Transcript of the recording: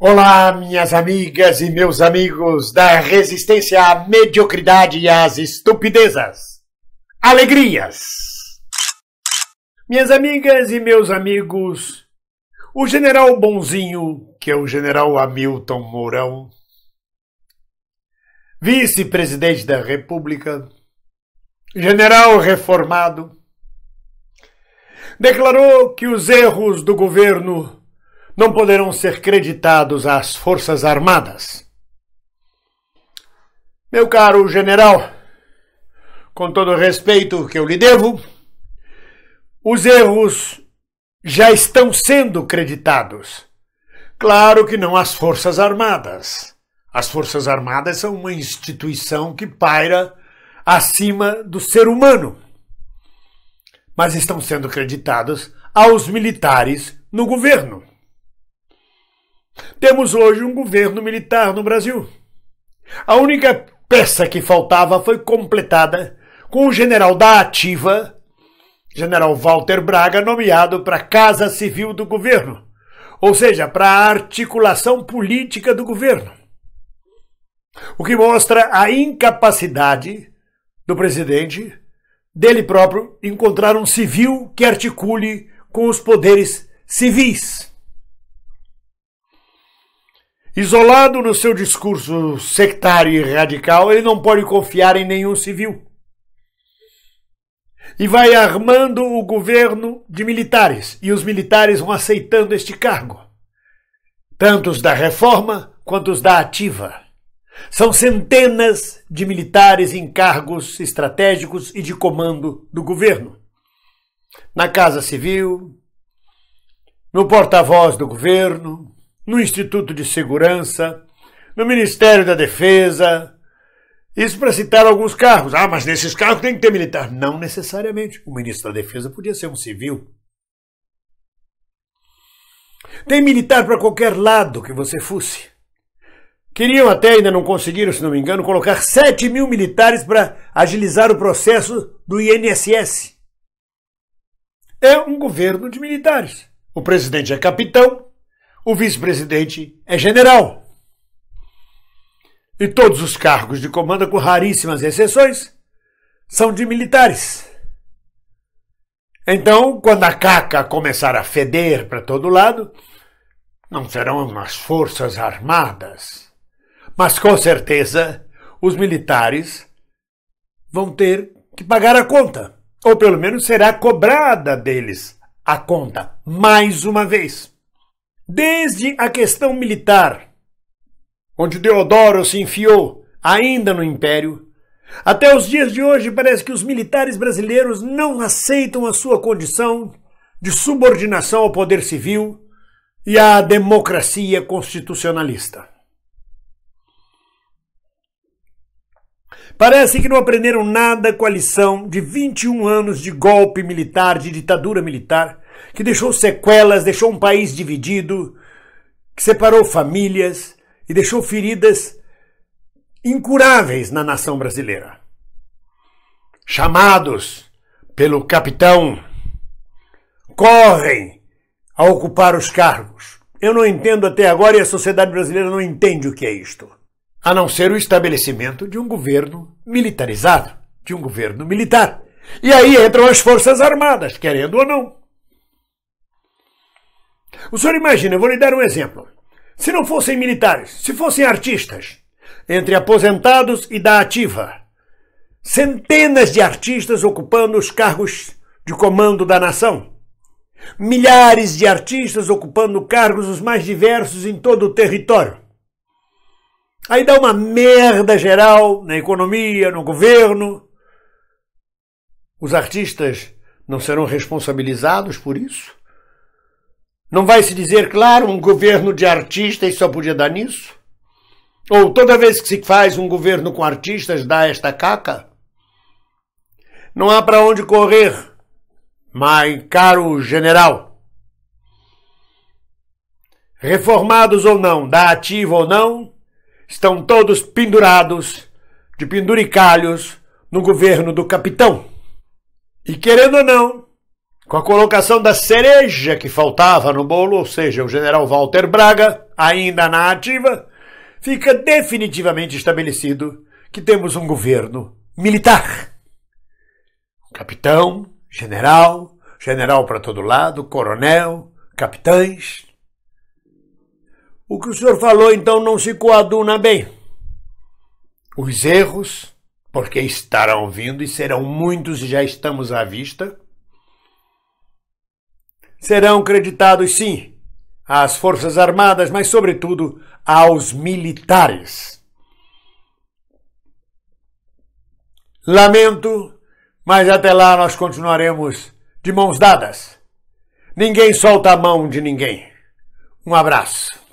Olá, minhas amigas e meus amigos da resistência à mediocridade e às estupidezas. Alegrias! Minhas amigas e meus amigos, o general bonzinho, que é o general Hamilton Mourão, vice-presidente da República, general reformado, declarou que os erros do governo não poderão ser creditados às Forças Armadas. Meu caro general, com todo o respeito que eu lhe devo, os erros já estão sendo creditados. Claro que não às Forças Armadas. As Forças Armadas são uma instituição que paira acima do ser humano. Mas estão sendo creditados aos militares no governo. Temos hoje um governo militar no Brasil. A única peça que faltava foi completada com o general da ativa, general Walter Braga, nomeado para a Casa Civil do governo, ou seja, para a articulação política do governo. O que mostra a incapacidade do presidente, dele próprio, encontrar um civil que articule com os poderes civis. Isolado no seu discurso sectário e radical, ele não pode confiar em nenhum civil. E vai armando o governo de militares, e os militares vão aceitando este cargo. Tanto os da reforma quanto os da ativa. São centenas de militares em cargos estratégicos e de comando do governo. Na Casa Civil, no porta-voz do governo, no Instituto de Segurança, no Ministério da Defesa. Isso para citar alguns cargos. Ah, mas nesses cargos tem que ter militar. Não necessariamente. O ministro da Defesa podia ser um civil. Tem militar para qualquer lado que você fosse. Queriam até, ainda não conseguiram, se não me engano, colocar 7 mil militares para agilizar o processo do INSS. É um governo de militares. O presidente é capitão, o vice-presidente é general. E todos os cargos de comando, com raríssimas exceções, são de militares. Então, quando a caca começar a feder para todo lado, não serão as Forças Armadas, mas com certeza os militares vão ter que pagar a conta, ou pelo menos será cobrada deles a conta, mais uma vez. Desde a questão militar, onde Deodoro se enfiou ainda no Império, até os dias de hoje parece que os militares brasileiros não aceitam a sua condição de subordinação ao poder civil e à democracia constitucionalista. Parece que não aprenderam nada com a lição de 21 anos de golpe militar, de ditadura militar, que deixou sequelas, deixou um país dividido, que separou famílias e deixou feridas incuráveis na nação brasileira. Chamados pelo capitão, correm a ocupar os cargos. Eu não entendo até agora e a sociedade brasileira não entende o que é isto. A não ser o estabelecimento de um governo militarizado, de um governo militar. E aí entram as Forças Armadas, querendo ou não. O senhor imagina, eu vou lhe dar um exemplo. Se não fossem militares, se fossem artistas, entre aposentados e da ativa, centenas de artistas ocupando os cargos de comando da nação, milhares de artistas ocupando cargos os mais diversos em todo o território. Aí dá uma merda geral na economia, no governo. Os artistas não serão responsabilizados por isso? Não vai se dizer, claro, um governo de artistas só podia dar nisso? Ou toda vez que se faz um governo com artistas dá esta caca? Não há para onde correr, mas caro general. Reformados ou não, da ativa ou não, estão todos pendurados, de penduricalhos, no governo do capitão. E querendo ou não, com a colocação da cereja que faltava no bolo, ou seja, o general Walter Braga, ainda na ativa, fica definitivamente estabelecido que temos um governo militar. Capitão, general, general para todo lado, coronel, capitães. O que o senhor falou, então, não se coaduna bem. Os erros, porque estarão vindo e serão muitos e já estamos à vista, serão creditados, sim, às Forças Armadas, mas, sobretudo, aos militares. Lamento, mas até lá nós continuaremos de mãos dadas. Ninguém solta a mão de ninguém. Um abraço.